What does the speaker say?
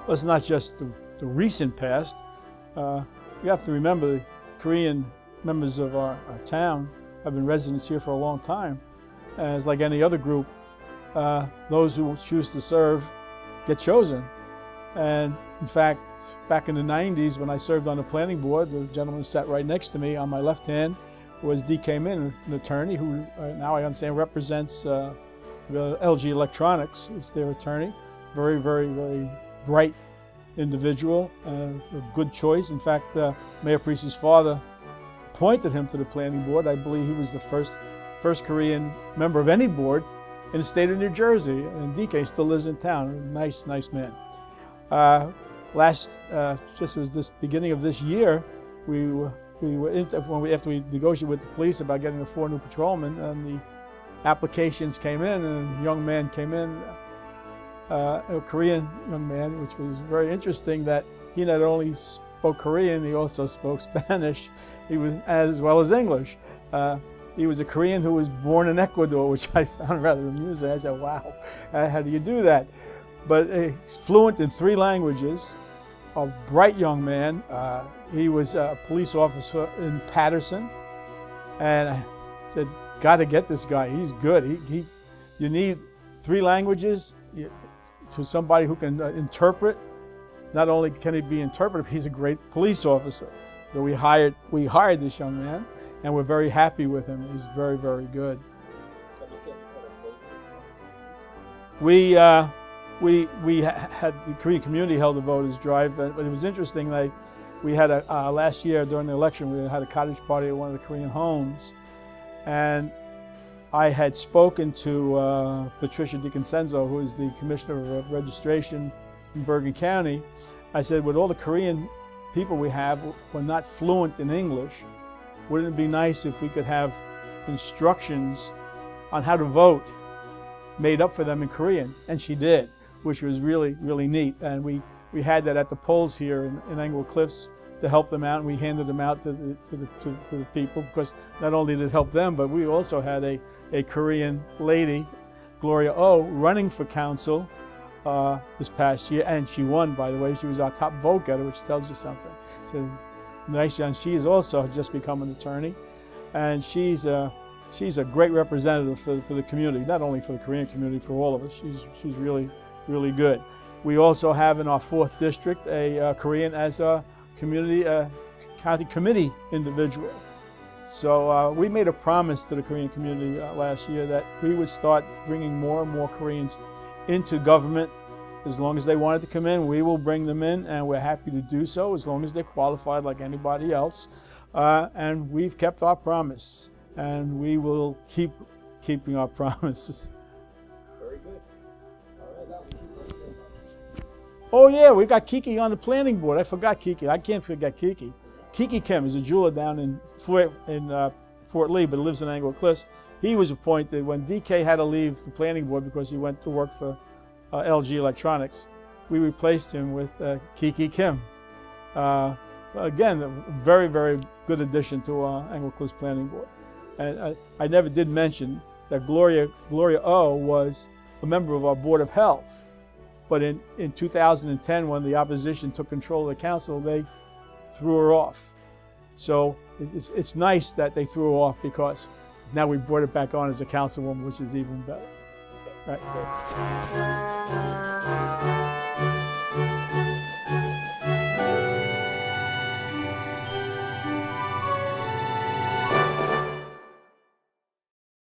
Well, it's not just the recent past. You have to remember the Korean members of our town have been residents here for a long time. As like any other group, those who choose to serve get chosen. And in fact, back in the 90s when I served on the planning board, the gentleman who sat right next to me on my left hand was D.K. Min, an attorney who now I understand represents LG Electronics as their attorney. Very, very, very bright individual, a good choice. In fact, Mayor Priest's father appointed him to the planning board. I believe he was the first Korean member of any board in the state of New Jersey, and DK still lives in town. A nice man. Just was this beginning of this year, after we negotiated with the police about getting the 4 new patrolmen, and the applications came in, and a young man came in, a Korean young man, which was very interesting that he not only spoke Korean, he also spoke Spanish, as well as English. He was a Korean who was born in Ecuador, which I found rather amusing. I said, wow, how do you do that? But he's fluent in 3 languages, a bright young man. He was a police officer in Patterson, and I said, got to get this guy. He's good. You need 3 languages to somebody who can interpret. Not only can he be interpreted, he's a great police officer. So we hired this young man, and we're very happy with him. He's very, very good. We had the Korean community held a voters drive, but it was interesting. We had last year during the election, we had a cottage party at one of the Korean homes, and I had spoken to Patricia DiConsenzo, who is the Commissioner of Registration in Bergen County. I said, with all the Korean people we have who are not fluent in English, wouldn't it be nice if we could have instructions on how to vote made up for them in Korean? And she did, which was really, really neat. And we had that at the polls here in Englewood Cliffs to help them out, and we handed them out to the people, because not only did it help them, but we also had a Korean lady, Gloria Oh, running for council this past year, and she won, by the way. She was our top vote getter, which tells you something. So nice, and she is also just become an attorney, and she's a great representative for the community, not only for the Korean community, for all of us. She's really, really good. We also have in our 4th district a Korean as a community county committee individual. So we made a promise to the Korean community last year that we would start bringing more and more Koreans into government. As long as they wanted to come in, we will bring them in, and we're happy to do so as long as they're qualified like anybody else. And we've kept our promise, and we will keep keeping our promises. Very good. All right. Oh yeah, we got Kiki on the planning board. I forgot Kiki. I can't forget Kiki. Kiki Kim is a jeweler down in Fort Lee, but lives in Englewood Cliffs. He was appointed when DK had to leave the planning board because he went to work for LG Electronics. We replaced him with Kiki Kim. Again, a very, very good addition to Englewood Cliffs planning board. And I never did mention that Gloria Oh was a member of our Board of Health. But in 2010, when the opposition took control of the council, they threw her off. So it's nice that they threw her off, because now we brought it back on as a councilwoman, which is even better. Right.